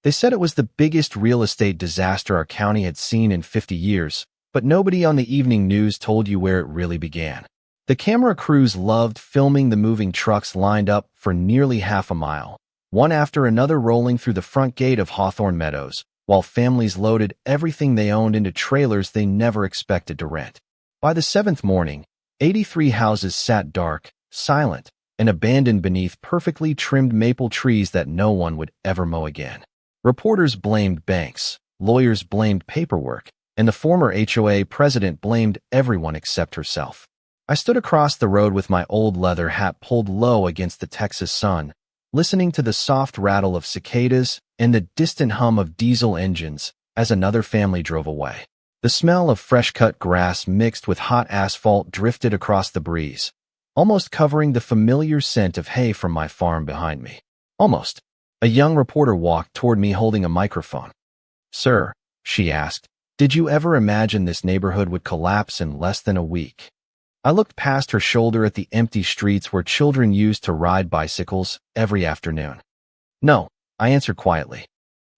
They said it was the biggest real estate disaster our county had seen in 50 years, but nobody on the evening news told you where it really began. The camera crews loved filming the moving trucks lined up for nearly half a mile, one after another rolling through the front gate of Hawthorne Meadows, while families loaded everything they owned into trailers they never expected to rent. By the seventh morning, 83 houses sat dark, silent, and abandoned beneath perfectly trimmed maple trees that no one would ever mow again. Reporters blamed banks, lawyers blamed paperwork, and the former HOA president blamed everyone except herself. I stood across the road with my old leather hat pulled low against the Texas sun, listening to the soft rattle of cicadas and the distant hum of diesel engines as another family drove away. The smell of fresh-cut grass mixed with hot asphalt drifted across the breeze, almost covering the familiar scent of hay from my farm behind me. Almost. A young reporter walked toward me holding a microphone. "Sir," she asked, "did you ever imagine this neighborhood would collapse in less than a week?" I looked past her shoulder at the empty streets where children used to ride bicycles every afternoon. "No," I answered quietly.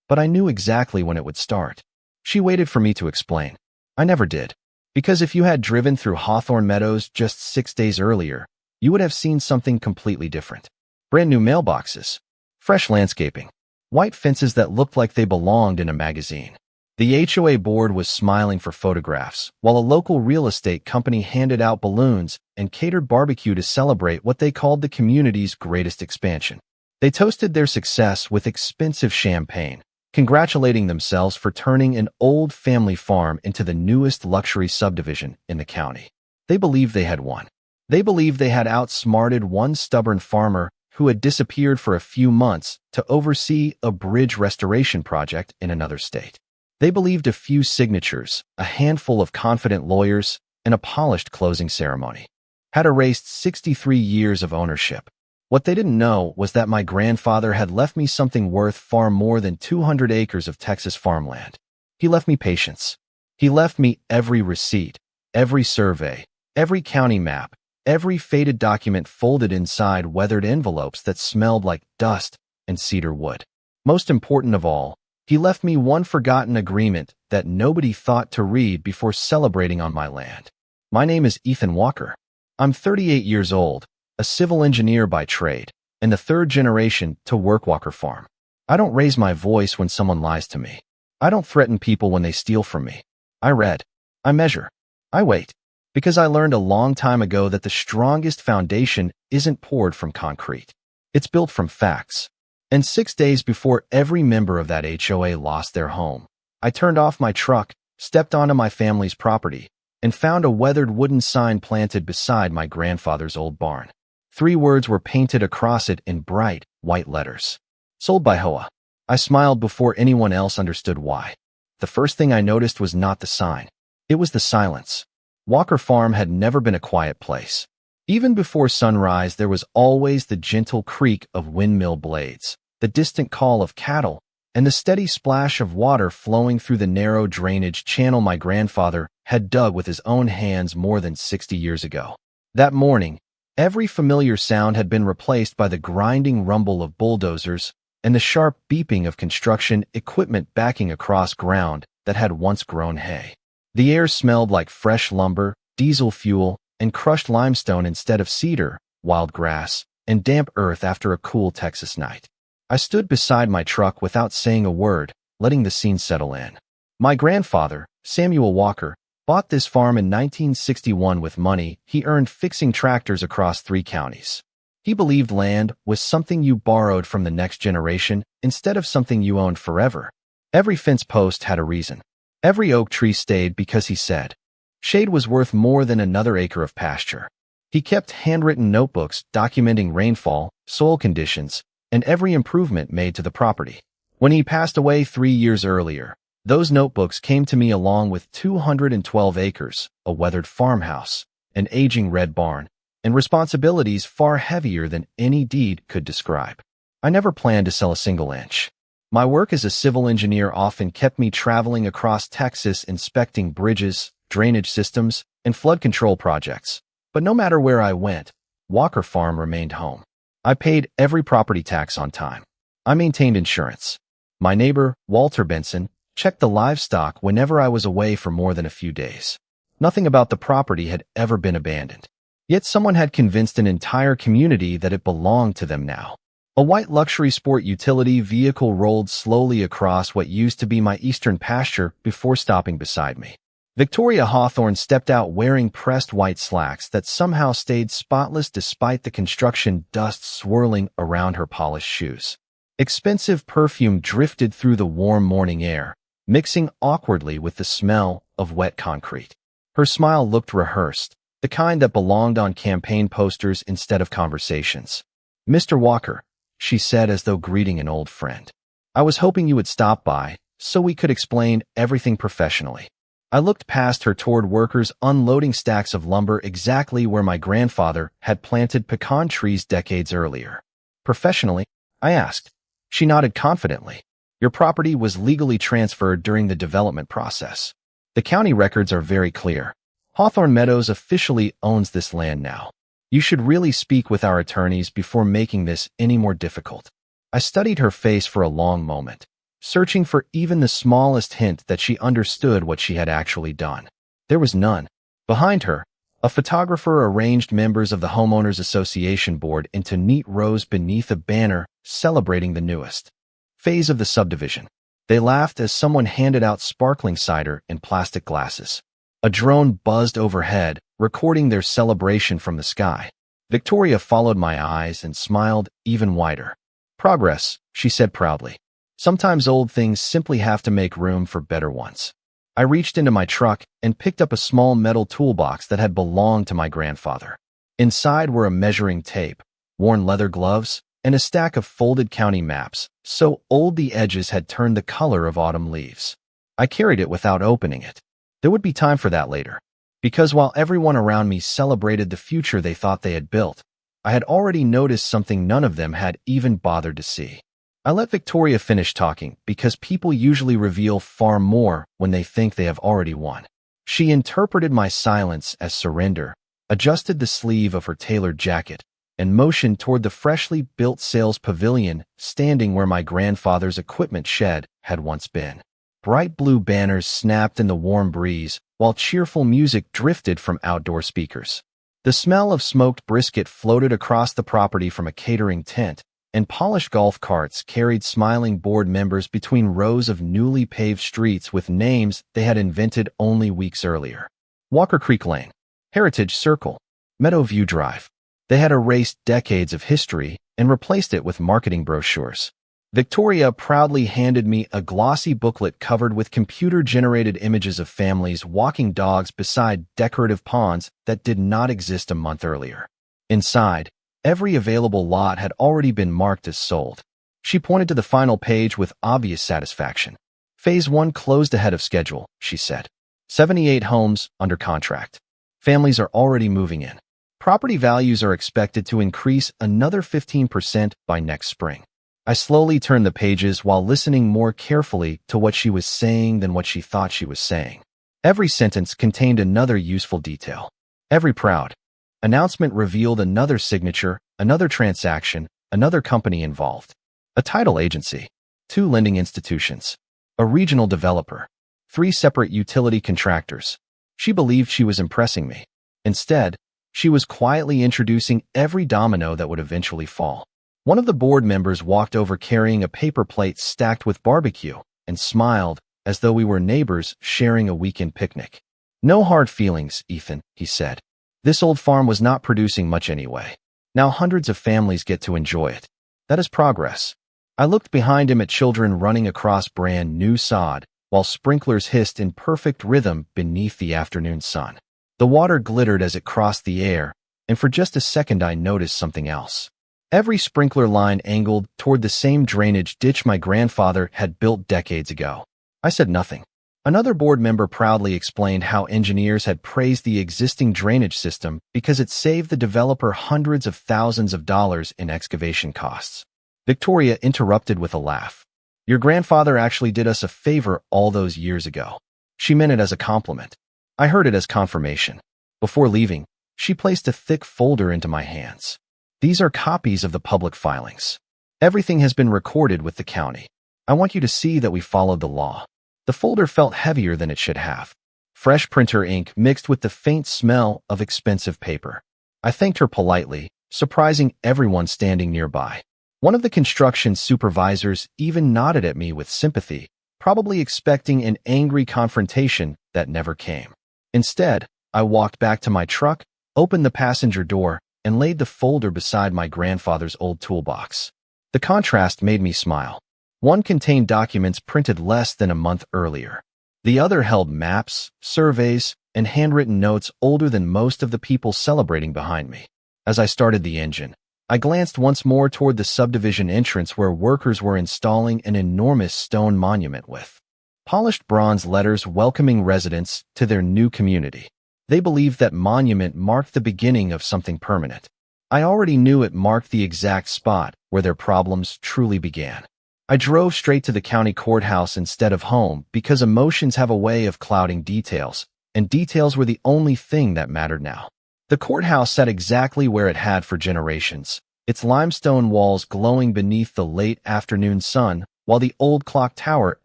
But I knew exactly when it would start. She waited for me to explain. I never did. Because if you had driven through Hawthorne Meadows just 6 days earlier, you would have seen something completely different. Brand new mailboxes, fresh landscaping, white fences that looked like they belonged in a magazine. The HOA board was smiling for photographs, while a local real estate company handed out balloons and catered barbecue to celebrate what they called the community's greatest expansion. They toasted their success with expensive champagne, congratulating themselves for turning an old family farm into the newest luxury subdivision in the county. They believed they had won. They believed they had outsmarted one stubborn farmer who had disappeared for a few months to oversee a bridge restoration project in another state. They believed a few signatures, a handful of confident lawyers, and a polished closing ceremony had erased 63 years of ownership. What they didn't know was that my grandfather had left me something worth far more than 200 acres of Texas farmland. He left me patience. He left me every receipt, every survey, every county map, every faded document folded inside weathered envelopes that smelled like dust and cedar wood. Most important of all, he left me one forgotten agreement that nobody thought to read before celebrating on my land. My name is Ethan Walker. I'm 38 years old, a civil engineer by trade, and the third generation to work Walker Farm. I don't raise my voice when someone lies to me. I don't threaten people when they steal from me. I read. I measure. I wait. Because I learned a long time ago that the strongest foundation isn't poured from concrete. It's built from facts. And 6 days before every member of that HOA lost their home, I turned off my truck, stepped onto my family's property, and found a weathered wooden sign planted beside my grandfather's old barn. 3 words were painted across it in bright, white letters. Sold by HOA. I smiled before anyone else understood why. The first thing I noticed was not the sign. It was the silence. Walker Farm had never been a quiet place. Even before sunrise, there was always the gentle creak of windmill blades, the distant call of cattle, and the steady splash of water flowing through the narrow drainage channel my grandfather had dug with his own hands more than 60 years ago. That morning, every familiar sound had been replaced by the grinding rumble of bulldozers and the sharp beeping of construction equipment backing across ground that had once grown hay. The air smelled like fresh lumber, diesel fuel, and crushed limestone instead of cedar, wild grass, and damp earth after a cool Texas night. I stood beside my truck without saying a word, letting the scene settle in. My grandfather, Samuel Walker, bought this farm in 1961 with money he earned fixing tractors across 3 counties. He believed land was something you borrowed from the next generation instead of something you owned forever. Every fence post had a reason. Every oak tree stayed because he said shade was worth more than another acre of pasture. He kept handwritten notebooks documenting rainfall, soil conditions, and every improvement made to the property. When he passed away 3 years earlier, those notebooks came to me along with 212 acres, a weathered farmhouse, an aging red barn, and responsibilities far heavier than any deed could describe. I never planned to sell a single inch. My work as a civil engineer often kept me traveling across Texas inspecting bridges, drainage systems, and flood control projects. But no matter where I went, Walker Farm remained home. I paid every property tax on time. I maintained insurance. My neighbor, Walter Benson, checked the livestock whenever I was away for more than a few days. Nothing about the property had ever been abandoned. Yet someone had convinced an entire community that it belonged to them now. A white luxury sport utility vehicle rolled slowly across what used to be my eastern pasture before stopping beside me. Victoria Hawthorne stepped out wearing pressed white slacks that somehow stayed spotless despite the construction dust swirling around her polished shoes. Expensive perfume drifted through the warm morning air, mixing awkwardly with the smell of wet concrete. Her smile looked rehearsed, the kind that belonged on campaign posters instead of conversations. "Mr. Walker," she said as though greeting an old friend. "I was hoping you would stop by, so we could explain everything professionally." I looked past her toward workers unloading stacks of lumber exactly where my grandfather had planted pecan trees decades earlier. "Professionally?" I asked. She nodded confidently. "Your property was legally transferred during the development process. The county records are very clear. Hawthorne Meadows officially owns this land now. You should really speak with our attorneys before making this any more difficult." I studied her face for a long moment, searching for even the smallest hint that she understood what she had actually done. There was none. Behind her, a photographer arranged members of the Homeowners Association board into neat rows beneath a banner celebrating the newest phase of the subdivision. They laughed as someone handed out sparkling cider in plastic glasses. A drone buzzed overhead, recording their celebration from the sky. Victoria followed my eyes and smiled even wider. "Progress," she said proudly. "Sometimes old things simply have to make room for better ones." I reached into my truck and picked up a small metal toolbox that had belonged to my grandfather. Inside were a measuring tape, worn leather gloves, and a stack of folded county maps, so old the edges had turned the color of autumn leaves. I carried it without opening it. There would be time for that later. Because while everyone around me celebrated the future they thought they had built, I had already noticed something none of them had even bothered to see. I let Victoria finish talking because people usually reveal far more when they think they have already won. She interpreted my silence as surrender, adjusted the sleeve of her tailored jacket, and motioned toward the freshly built sales pavilion standing where my grandfather's equipment shed had once been. Bright blue banners snapped in the warm breeze, while cheerful music drifted from outdoor speakers. The smell of smoked brisket floated across the property from a catering tent, and polished golf carts carried smiling board members between rows of newly paved streets with names they had invented only weeks earlier. Walker Creek Lane, Heritage Circle, Meadowview Drive. They had erased decades of history and replaced it with marketing brochures. Victoria proudly handed me a glossy booklet covered with computer-generated images of families walking dogs beside decorative ponds that did not exist a month earlier. Inside, every available lot had already been marked as sold. She pointed to the final page with obvious satisfaction. "Phase 1 closed ahead of schedule," she said. 78 homes under contract. Families are already moving in. Property values are expected to increase another 15% by next spring. I slowly turned the pages while listening more carefully to what she was saying than what she thought she was saying. Every sentence contained another useful detail. Every proud announcement revealed another signature, another transaction, another company involved. A title agency, 2 lending institutions, a regional developer, 3 separate utility contractors. She believed she was impressing me. Instead, she was quietly introducing every domino that would eventually fall. One of the board members walked over carrying a paper plate stacked with barbecue and smiled as though we were neighbors sharing a weekend picnic. "No hard feelings, Ethan," he said. "This old farm was not producing much anyway. Now hundreds of families get to enjoy it. That is progress." I looked behind him at children running across brand new sod, while sprinklers hissed in perfect rhythm beneath the afternoon sun. The water glittered as it crossed the air, and for just a second I noticed something else. Every sprinkler line angled toward the same drainage ditch my grandfather had built decades ago. I said nothing. Another board member proudly explained how engineers had praised the existing drainage system because it saved the developer hundreds of thousands of dollars in excavation costs. Victoria interrupted with a laugh. "Your grandfather actually did us a favor all those years ago." She meant it as a compliment. I heard it as confirmation. Before leaving, she placed a thick folder into my hands. "These are copies of the public filings. Everything has been recorded with the county. I want you to see that we followed the law." The folder felt heavier than it should have. Fresh printer ink mixed with the faint smell of expensive paper. I thanked her politely, surprising everyone standing nearby. One of the construction supervisors even nodded at me with sympathy, probably expecting an angry confrontation that never came. Instead, I walked back to my truck, opened the passenger door, and laid the folder beside my grandfather's old toolbox. The contrast made me smile. One contained documents printed less than a month earlier. The other held maps, surveys, and handwritten notes older than most of the people celebrating behind me. As I started the engine, I glanced once more toward the subdivision entrance where workers were installing an enormous stone monument with polished bronze letters welcoming residents to their new community. They believed that monument marked the beginning of something permanent. I already knew it marked the exact spot where their problems truly began. I drove straight to the county courthouse instead of home because emotions have a way of clouding details, and details were the only thing that mattered now. The courthouse sat exactly where it had for generations, its limestone walls glowing beneath the late afternoon sun, while the old clock tower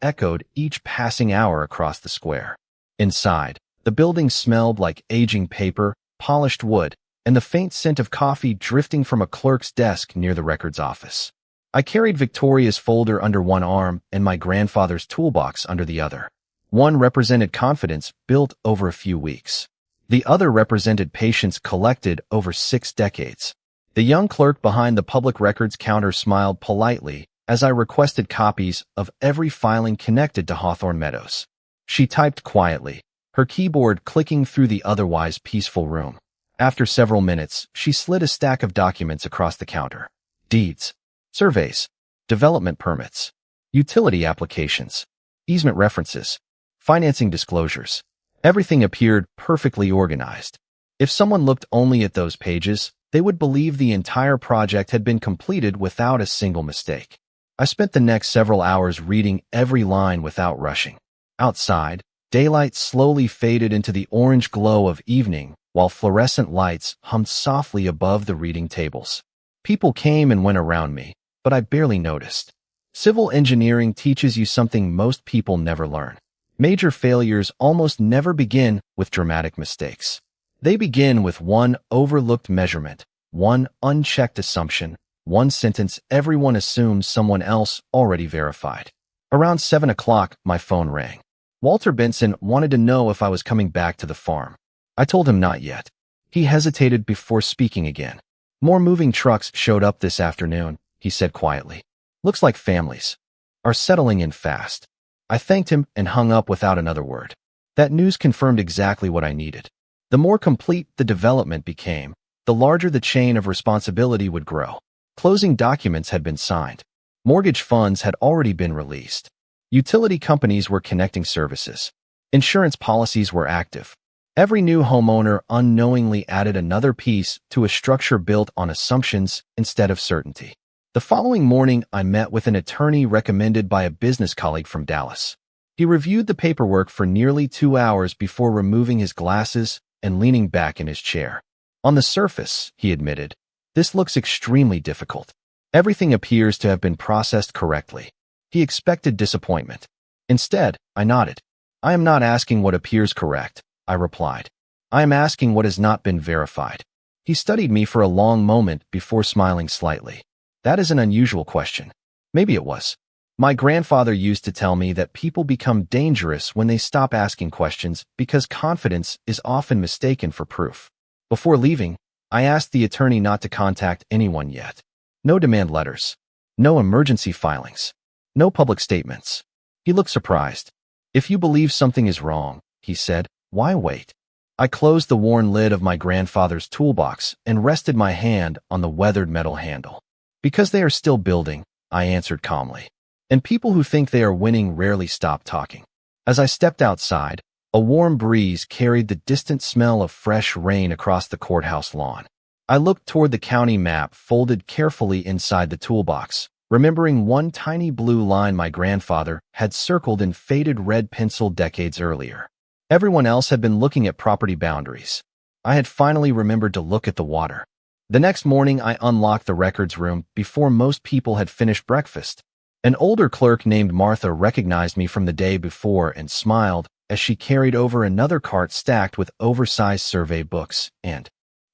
echoed each passing hour across the square. Inside, the building smelled like aging paper, polished wood, and the faint scent of coffee drifting from a clerk's desk near the records office. I carried Victoria's folder under one arm and my grandfather's toolbox under the other. One represented confidence built over a few weeks. The other represented patience collected over 6 decades. The young clerk behind the public records counter smiled politely as I requested copies of every filing connected to Hawthorne Meadows. She typed quietly, her keyboard clicking through the otherwise peaceful room. After several minutes, she slid a stack of documents across the counter. Deeds, surveys, development permits, utility applications, easement references, financing disclosures. Everything appeared perfectly organized. If someone looked only at those pages, they would believe the entire project had been completed without a single mistake. I spent the next several hours reading every line without rushing. Outside, daylight slowly faded into the orange glow of evening, while fluorescent lights hummed softly above the reading tables. People came and went around me, but I barely noticed. Civil engineering teaches you something most people never learn. Major failures almost never begin with dramatic mistakes. They begin with one overlooked measurement, one unchecked assumption, one sentence everyone assumes someone else already verified. Around 7 o'clock, my phone rang. Walter Benson wanted to know if I was coming back to the farm. I told him not yet. He hesitated before speaking again. "More moving trucks showed up this afternoon," he said quietly. "Looks like families are settling in fast." I thanked him and hung up without another word. That news confirmed exactly what I needed. The more complete the development became, the larger the chain of responsibility would grow. Closing documents had been signed. Mortgage funds had already been released. Utility companies were connecting services. Insurance policies were active. Every new homeowner unknowingly added another piece to a structure built on assumptions instead of certainty. The following morning, I met with an attorney recommended by a business colleague from Dallas. He reviewed the paperwork for nearly 2 hours before removing his glasses and leaning back in his chair. "On the surface," he admitted, "this looks extremely difficult. Everything appears to have been processed correctly." He expected disappointment. Instead, I nodded. "I am not asking what appears correct," I replied. "I am asking what has not been verified." He studied me for a long moment before smiling slightly. "That is an unusual question." Maybe it was. My grandfather used to tell me that people become dangerous when they stop asking questions because confidence is often mistaken for proof. Before leaving, I asked the attorney not to contact anyone yet. No demand letters. No emergency filings. No public statements. He looked surprised. "If you believe something is wrong," he said, "why wait?" I closed the worn lid of my grandfather's toolbox and rested my hand on the weathered metal handle. "Because they are still building," I answered calmly. "And people who think they are winning rarely stop talking." As I stepped outside, a warm breeze carried the distant smell of fresh rain across the courthouse lawn. I looked toward the county map folded carefully inside the toolbox, remembering one tiny blue line my grandfather had circled in faded red pencil decades earlier. Everyone else had been looking at property boundaries. I had finally remembered to look at the water. The next morning, I unlocked the records room before most people had finished breakfast. An older clerk named Martha recognized me from the day before and smiled as she carried over another cart stacked with oversized survey books and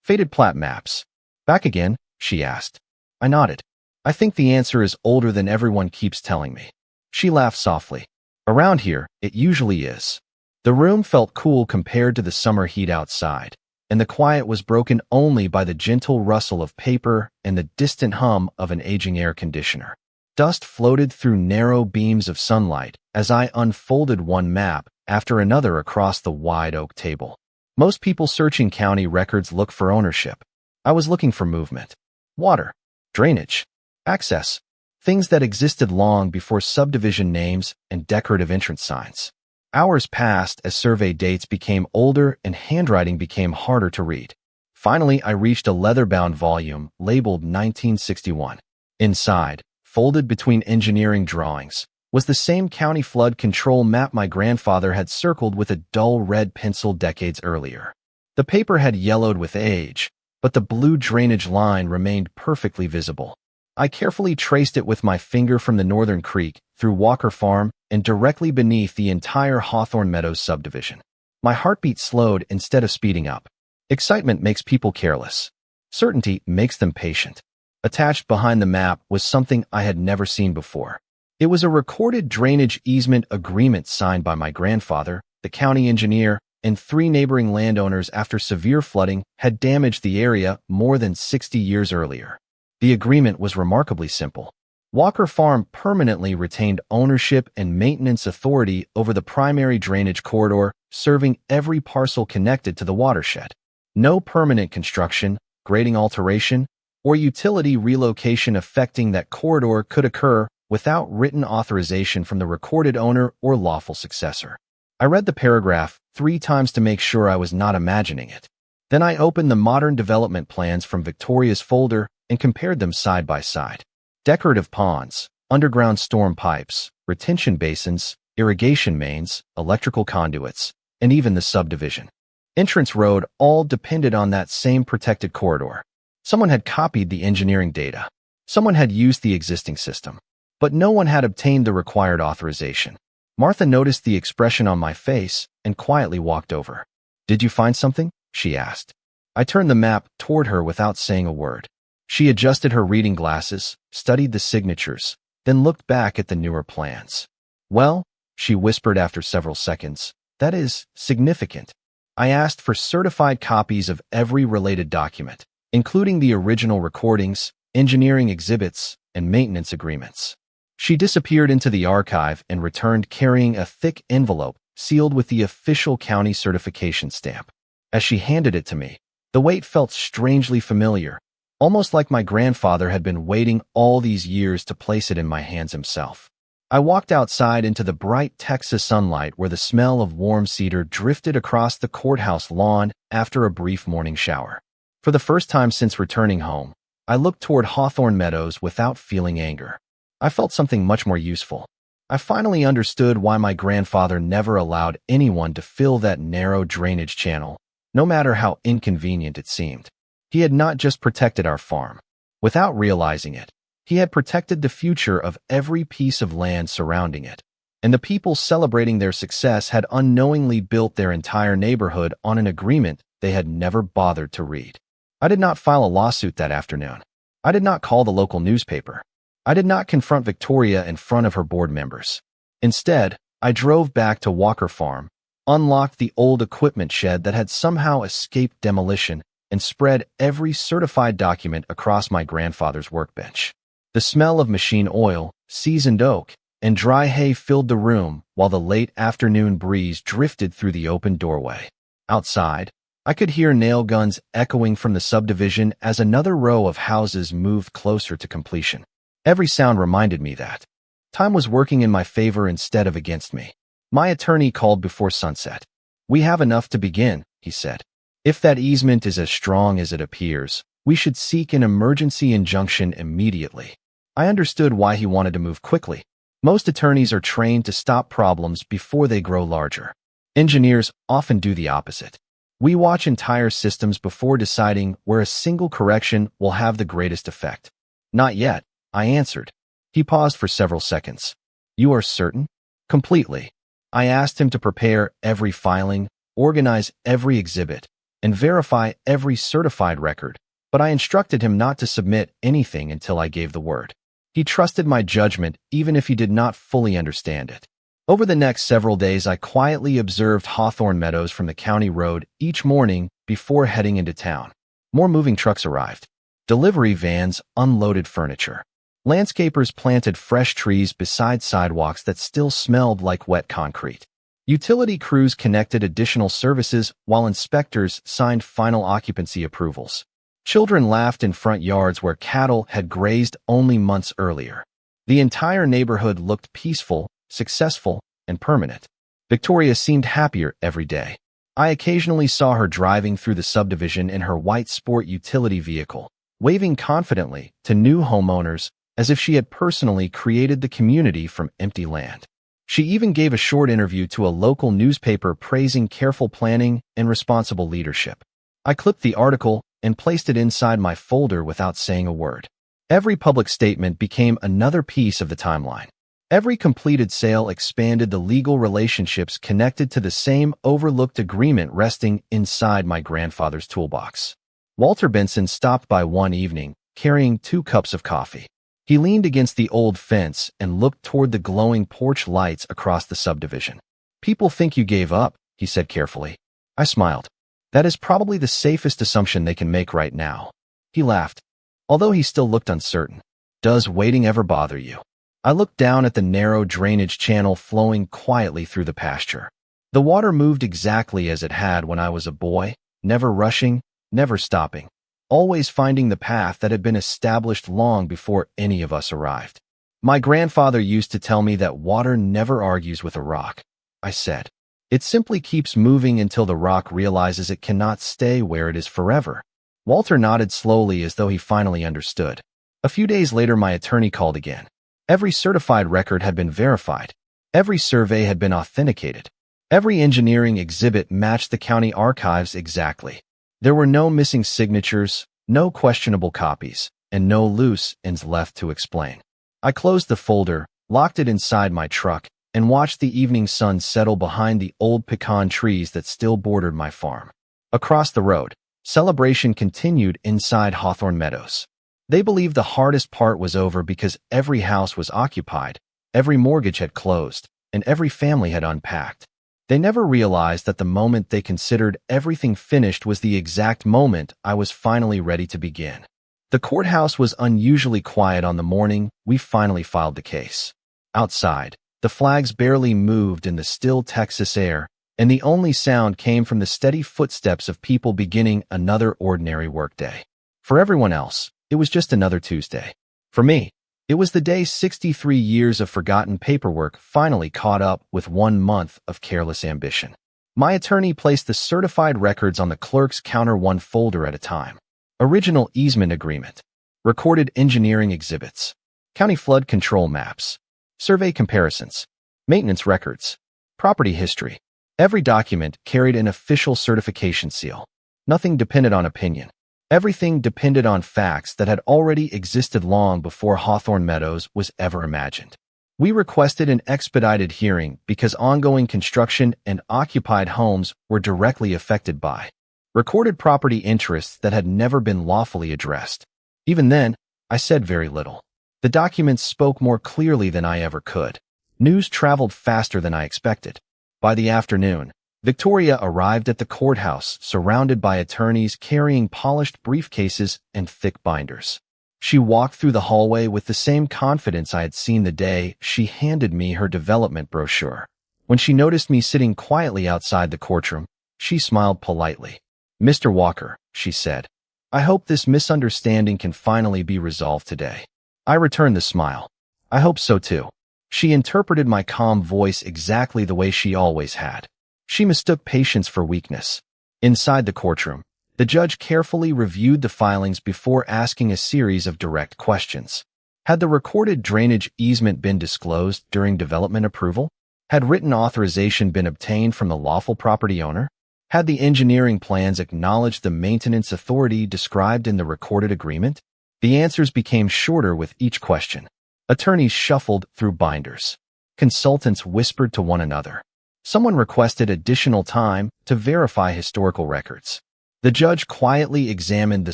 faded plat maps. "Back again?" she asked. I nodded. "I think the answer is older than everyone keeps telling me." She laughed softly. "Around here, it usually is." The room felt cool compared to the summer heat outside, and the quiet was broken only by the gentle rustle of paper and the distant hum of an aging air conditioner. Dust floated through narrow beams of sunlight as I unfolded one map after another across the wide oak table. Most people searching county records look for ownership. I was looking for movement, water, drainage, access, things that existed long before subdivision names and decorative entrance signs. Hours passed as survey dates became older and handwriting became harder to read. Finally, I reached a leather-bound volume labeled 1961. Inside, folded between engineering drawings, was the same county flood control map my grandfather had circled with a dull red pencil decades earlier. The paper had yellowed with age, but the blue drainage line remained perfectly visible. I carefully traced it with my finger from the northern creek through Walker Farm and directly beneath the entire Hawthorne Meadows subdivision. My heartbeat slowed instead of speeding up. Excitement makes people careless. Certainty makes them patient. Attached behind the map was something I had never seen before. It was a recorded drainage easement agreement signed by my grandfather, the county engineer, and 3 neighboring landowners after severe flooding had damaged the area more than 60 years earlier. The agreement was remarkably simple. Walker Farm permanently retained ownership and maintenance authority over the primary drainage corridor, serving every parcel connected to the watershed. No permanent construction, grading alteration, or utility relocation affecting that corridor could occur without written authorization from the recorded owner or lawful successor. I read the paragraph 3 times to make sure I was not imagining it. Then I opened the modern development plans from Victoria's folder and compared them side by side. Decorative ponds, underground storm pipes, retention basins, irrigation mains, electrical conduits, and even the subdivision entrance road all depended on that same protected corridor. Someone had copied the engineering data. Someone had used the existing system. But no one had obtained the required authorization. Martha noticed the expression on my face and quietly walked over. "Did you find something?" she asked. I turned the map toward her without saying a word. She adjusted her reading glasses, studied the signatures, then looked back at the newer plans. "Well," she whispered after several seconds, "that is significant." I asked for certified copies of every related document, including the original recordings, engineering exhibits, and maintenance agreements. She disappeared into the archive and returned carrying a thick envelope sealed with the official county certification stamp. As she handed it to me, the weight felt strangely familiar, almost like my grandfather had been waiting all these years to place it in my hands himself. I walked outside into the bright Texas sunlight where the smell of warm cedar drifted across the courthouse lawn after a brief morning shower. For the first time since returning home, I looked toward Hawthorne Meadows without feeling anger. I felt something much more useful. I finally understood why my grandfather never allowed anyone to fill that narrow drainage channel, no matter how inconvenient it seemed. He had not just protected our farm. Without realizing it, he had protected the future of every piece of land surrounding it. And the people celebrating their success had unknowingly built their entire neighborhood on an agreement they had never bothered to read. I did not file a lawsuit that afternoon. I did not call the local newspaper. I did not confront Victoria in front of her board members. Instead, I drove back to Walker Farm, unlocked the old equipment shed that had somehow escaped demolition, and spread every certified document across my grandfather's workbench. The smell of machine oil, seasoned oak, and dry hay filled the room while the late afternoon breeze drifted through the open doorway. Outside, I could hear nail guns echoing from the subdivision as another row of houses moved closer to completion. Every sound reminded me that time was working in my favor instead of against me. My attorney called before sunset. "We have enough to begin," he said. "If that easement is as strong as it appears, we should seek an emergency injunction immediately." I understood why he wanted to move quickly. Most attorneys are trained to stop problems before they grow larger. Engineers often do the opposite. We watch entire systems before deciding where a single correction will have the greatest effect. "Not yet," I answered. He paused for several seconds. You are certain? Completely. I asked him to prepare every filing, organize every exhibit, and verify every certified record, but I instructed him not to submit anything until I gave the word. He trusted my judgment even if he did not fully understand it. Over the next several days, I quietly observed Hawthorne Meadows from the county road each morning before heading into town. More moving trucks arrived. Delivery vans unloaded furniture. Landscapers planted fresh trees beside sidewalks that still smelled like wet concrete. Utility crews connected additional services while inspectors signed final occupancy approvals. Children laughed in front yards where cattle had grazed only months earlier. The entire neighborhood looked peaceful, successful, and permanent. Victoria seemed happier every day. I occasionally saw her driving through the subdivision in her white sport utility vehicle, waving confidently to new homeowners as if she had personally created the community from empty land. She even gave a short interview to a local newspaper praising careful planning and responsible leadership. I clipped the article and placed it inside my folder without saying a word. Every public statement became another piece of the timeline. Every completed sale expanded the legal relationships connected to the same overlooked agreement resting inside my grandfather's toolbox. Walter Benson stopped by one evening, carrying 2 cups of coffee. He leaned against the old fence and looked toward the glowing porch lights across the subdivision. People think you gave up, he said carefully. I smiled. That is probably the safest assumption they can make right now. He laughed, although he still looked uncertain. Does waiting ever bother you? I looked down at the narrow drainage channel flowing quietly through the pasture. The water moved exactly as it had when I was a boy, never rushing, never stopping, always finding the path that had been established long before any of us arrived. My grandfather used to tell me that water never argues with a rock, I said. It simply keeps moving until the rock realizes it cannot stay where it is forever. Walter nodded slowly as though he finally understood. A few days later, my attorney called again. Every certified record had been verified. Every survey had been authenticated. Every engineering exhibit matched the county archives exactly. There were no missing signatures, no questionable copies, and no loose ends left to explain. I closed the folder, locked it inside my truck, and watched the evening sun settle behind the old pecan trees that still bordered my farm. Across the road, celebration continued inside Hawthorne Meadows. They believed the hardest part was over because every house was occupied, every mortgage had closed, and every family had unpacked. They never realized that the moment they considered everything finished was the exact moment I was finally ready to begin. The courthouse was unusually quiet on the morning we finally filed the case. Outside, the flags barely moved in the still Texas air, and the only sound came from the steady footsteps of people beginning another ordinary workday. For everyone else, it was just another Tuesday. For me, it was the day 63 years of forgotten paperwork finally caught up with 1 month of careless ambition. My attorney placed the certified records on the clerk's counter, one folder at a time. Original easement agreement, recorded engineering exhibits, county flood control maps, survey comparisons, maintenance records, property history. Every document carried an official certification seal. Nothing depended on opinion. Everything depended on facts that had already existed long before Hawthorne Meadows was ever imagined. We requested an expedited hearing because ongoing construction and occupied homes were directly affected by recorded property interests that had never been lawfully addressed. Even then, I said very little. The documents spoke more clearly than I ever could. News traveled faster than I expected. By the afternoon, Victoria arrived at the courthouse, surrounded by attorneys carrying polished briefcases and thick binders. She walked through the hallway with the same confidence I had seen the day she handed me her development brochure. When she noticed me sitting quietly outside the courtroom, she smiled politely. "Mr. Walker," she said, "I hope this misunderstanding can finally be resolved today." I returned the smile. "I hope so too." She interpreted my calm voice exactly the way she always had. She mistook patience for weakness. Inside the courtroom, the judge carefully reviewed the filings before asking a series of direct questions. Had the recorded drainage easement been disclosed during development approval? Had written authorization been obtained from the lawful property owner? Had the engineering plans acknowledged the maintenance authority described in the recorded agreement? The answers became shorter with each question. Attorneys shuffled through binders. Consultants whispered to one another. Someone requested additional time to verify historical records. The judge quietly examined the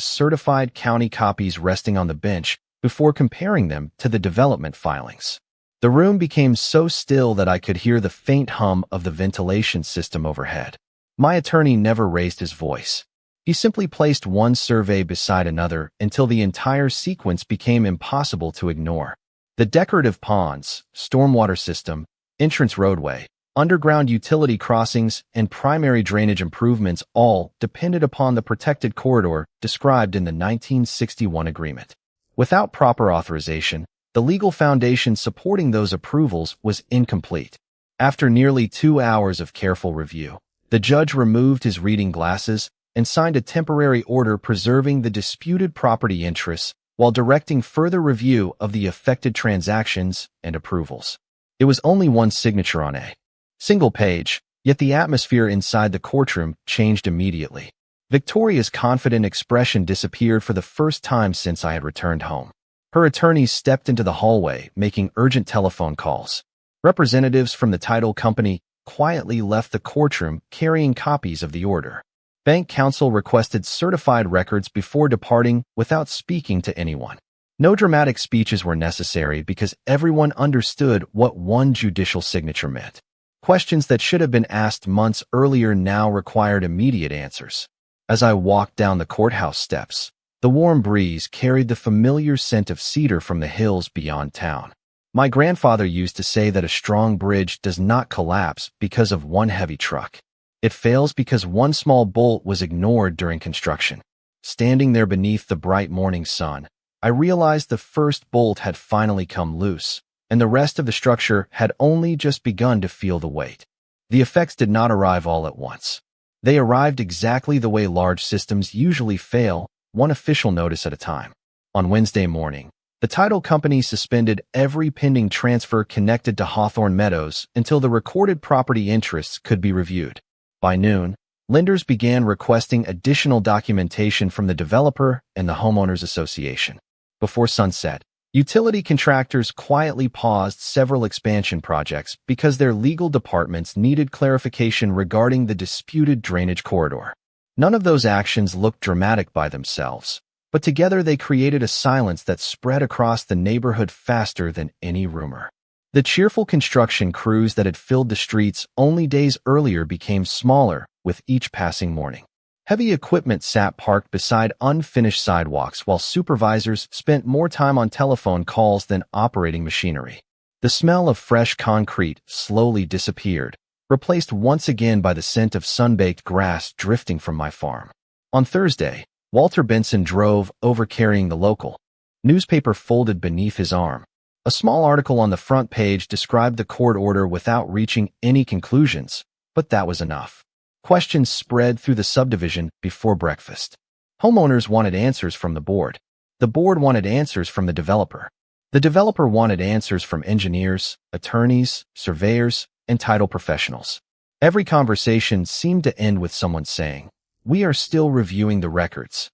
certified county copies resting on the bench before comparing them to the development filings. The room became so still that I could hear the faint hum of the ventilation system overhead. My attorney never raised his voice. He simply placed one survey beside another until the entire sequence became impossible to ignore. The decorative ponds, stormwater system, entrance roadway, underground utility crossings, and primary drainage improvements all depended upon the protected corridor described in the 1961 agreement. Without proper authorization, the legal foundation supporting those approvals was incomplete. After nearly 2 hours of careful review, the judge removed his reading glasses and signed a temporary order preserving the disputed property interests while directing further review of the affected transactions and approvals. It was only one signature on a single page, yet the atmosphere inside the courtroom changed immediately. Victoria's confident expression disappeared for the first time since I had returned home. Her attorneys stepped into the hallway, making urgent telephone calls. Representatives from the title company quietly left the courtroom carrying copies of the order. Bank counsel requested certified records before departing without speaking to anyone. No dramatic speeches were necessary because everyone understood what one judicial signature meant. Questions that should have been asked months earlier now required immediate answers. As I walked down the courthouse steps, the warm breeze carried the familiar scent of cedar from the hills beyond town. My grandfather used to say that a strong bridge does not collapse because of one heavy truck. It fails because one small bolt was ignored during construction. Standing there beneath the bright morning sun, I realized the first bolt had finally come loose, and the rest of the structure had only just begun to feel the weight. The effects did not arrive all at once. They arrived exactly the way large systems usually fail, one official notice at a time. On Wednesday morning, the title company suspended every pending transfer connected to Hawthorne Meadows until the recorded property interests could be reviewed. By noon, lenders began requesting additional documentation from the developer and the homeowners association. Before sunset, utility contractors quietly paused several expansion projects because their legal departments needed clarification regarding the disputed drainage corridor. None of those actions looked dramatic by themselves, but together they created a silence that spread across the neighborhood faster than any rumor. The cheerful construction crews that had filled the streets only days earlier became smaller with each passing morning. Heavy equipment sat parked beside unfinished sidewalks while supervisors spent more time on telephone calls than operating machinery. The smell of fresh concrete slowly disappeared, replaced once again by the scent of sun-baked grass drifting from my farm. On Thursday, Walter Benson drove over carrying the local newspaper folded beneath his arm. A small article on the front page described the court order without reaching any conclusions, but that was enough. Questions spread through the subdivision before breakfast. Homeowners wanted answers from the board. The board wanted answers from the developer. The developer wanted answers from engineers, attorneys, surveyors, and title professionals. Every conversation seemed to end with someone saying, "We are still reviewing the records."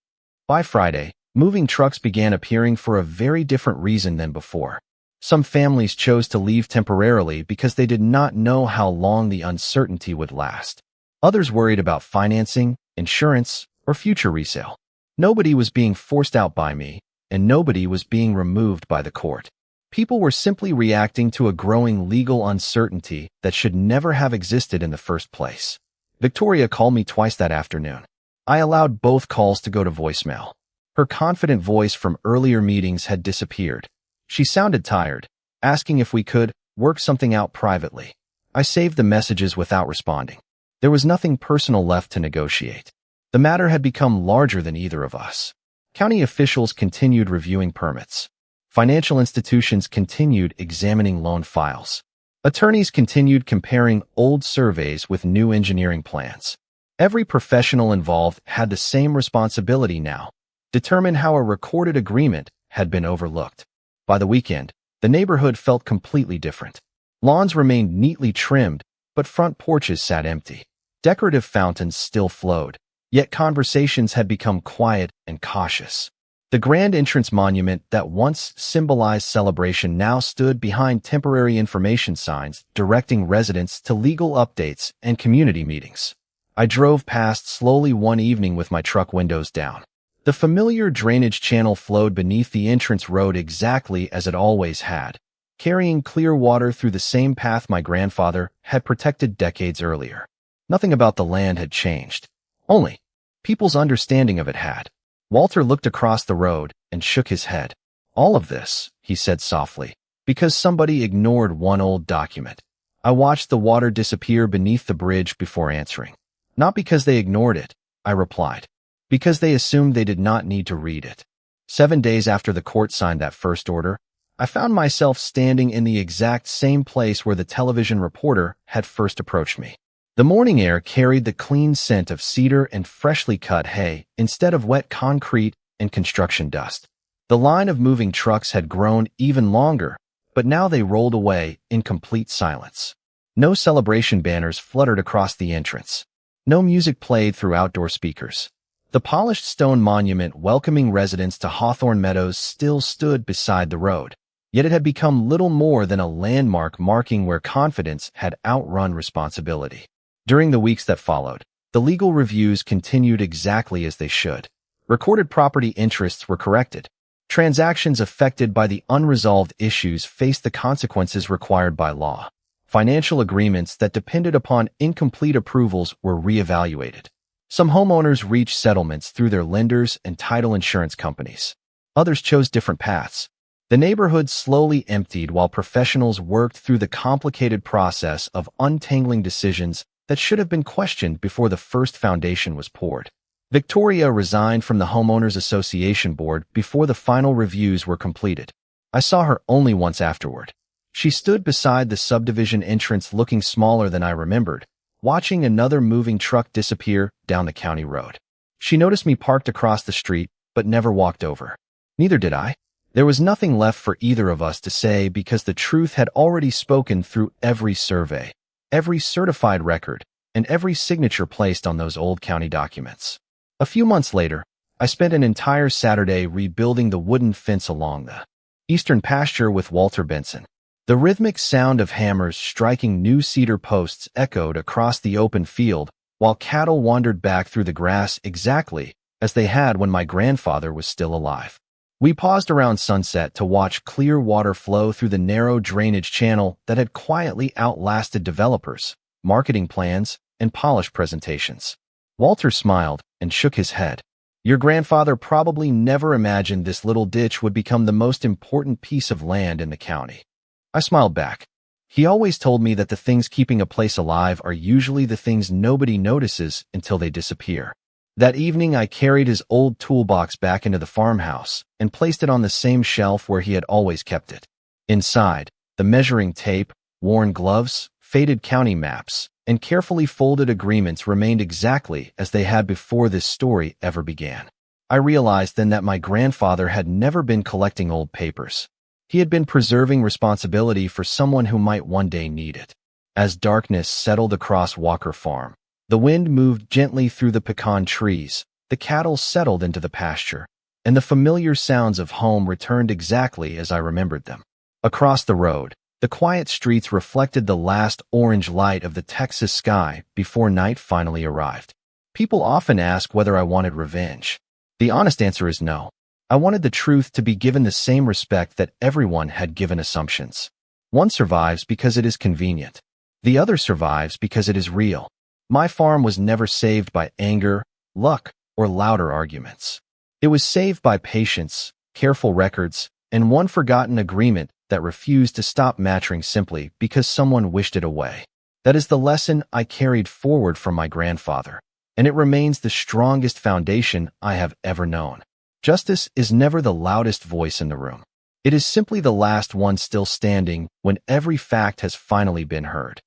By Friday, moving trucks began appearing for a very different reason than before. Some families chose to leave temporarily because they did not know how long the uncertainty would last. Others worried about financing, insurance, or future resale. Nobody was being forced out by me, and nobody was being removed by the court. People were simply reacting to a growing legal uncertainty that should never have existed in the first place. Victoria called me twice that afternoon. I allowed both calls to go to voicemail. Her confident voice from earlier meetings had disappeared. She sounded tired, asking if we could work something out privately. I saved the messages without responding. There was nothing personal left to negotiate. The matter had become larger than either of us. County officials continued reviewing permits. Financial institutions continued examining loan files. Attorneys continued comparing old surveys with new engineering plans. Every professional involved had the same responsibility now: determine how a recorded agreement had been overlooked. By the weekend, the neighborhood felt completely different. Lawns remained neatly trimmed, but front porches sat empty. Decorative fountains still flowed, yet conversations had become quiet and cautious. The grand entrance monument that once symbolized celebration now stood behind temporary information signs directing residents to legal updates and community meetings. I drove past slowly one evening with my truck windows down. The familiar drainage channel flowed beneath the entrance road exactly as it always had, carrying clear water through the same path my grandfather had protected decades earlier. Nothing about the land had changed. Only people's understanding of it had. Walter looked across the road and shook his head. All of this, he said softly, because somebody ignored one old document. I watched the water disappear beneath the bridge before answering. Not because they ignored it, I replied. Because they assumed they did not need to read it. 7 days after the court signed that first order, I found myself standing in the exact same place where the television reporter had first approached me. The morning air carried the clean scent of cedar and freshly cut hay instead of wet concrete and construction dust. The line of moving trucks had grown even longer, but now they rolled away in complete silence. No celebration banners fluttered across the entrance. No music played through outdoor speakers. The polished stone monument welcoming residents to Hawthorne Meadows still stood beside the road, yet it had become little more than a landmark marking where confidence had outrun responsibility. During the weeks that followed, the legal reviews continued exactly as they should. Recorded property interests were corrected. Transactions affected by the unresolved issues faced the consequences required by law. Financial agreements that depended upon incomplete approvals were reevaluated. Some homeowners reached settlements through their lenders and title insurance companies. Others chose different paths. The neighborhood slowly emptied while professionals worked through the complicated process of untangling decisions that should have been questioned before the first foundation was poured. Victoria resigned from the Homeowners Association board before the final reviews were completed. I saw her only once afterward. She stood beside the subdivision entrance looking smaller than I remembered, watching another moving truck disappear down the county road. She noticed me parked across the street, but never walked over. Neither did I. There was nothing left for either of us to say because the truth had already spoken through every survey, every certified record, and every signature placed on those old county documents. A few months later, I spent an entire Saturday rebuilding the wooden fence along the eastern pasture with Walter Benson. The rhythmic sound of hammers striking new cedar posts echoed across the open field, while cattle wandered back through the grass exactly as they had when my grandfather was still alive. We paused around sunset to watch clear water flow through the narrow drainage channel that had quietly outlasted developers, marketing plans, and polished presentations. Walter smiled and shook his head. Your grandfather probably never imagined this little ditch would become the most important piece of land in the county. I smiled back. He always told me that the things keeping a place alive are usually the things nobody notices until they disappear. That evening, I carried his old toolbox back into the farmhouse and placed it on the same shelf where he had always kept it. Inside, the measuring tape, worn gloves, faded county maps, and carefully folded agreements remained exactly as they had before this story ever began. I realized then that my grandfather had never been collecting old papers. He had been preserving responsibility for someone who might one day need it. As darkness settled across Walker Farm, the wind moved gently through the pecan trees, the cattle settled into the pasture, and the familiar sounds of home returned exactly as I remembered them. Across the road, the quiet streets reflected the last orange light of the Texas sky before night finally arrived. People often ask whether I wanted revenge. The honest answer is no. I wanted the truth to be given the same respect that everyone had given assumptions. One survives because it is convenient. The other survives because it is real. My farm was never saved by anger, luck, or louder arguments. It was saved by patience, careful records, and one forgotten agreement that refused to stop maturing simply because someone wished it away. That is the lesson I carried forward from my grandfather, and it remains the strongest foundation I have ever known. Justice is never the loudest voice in the room. It is simply the last one still standing when every fact has finally been heard.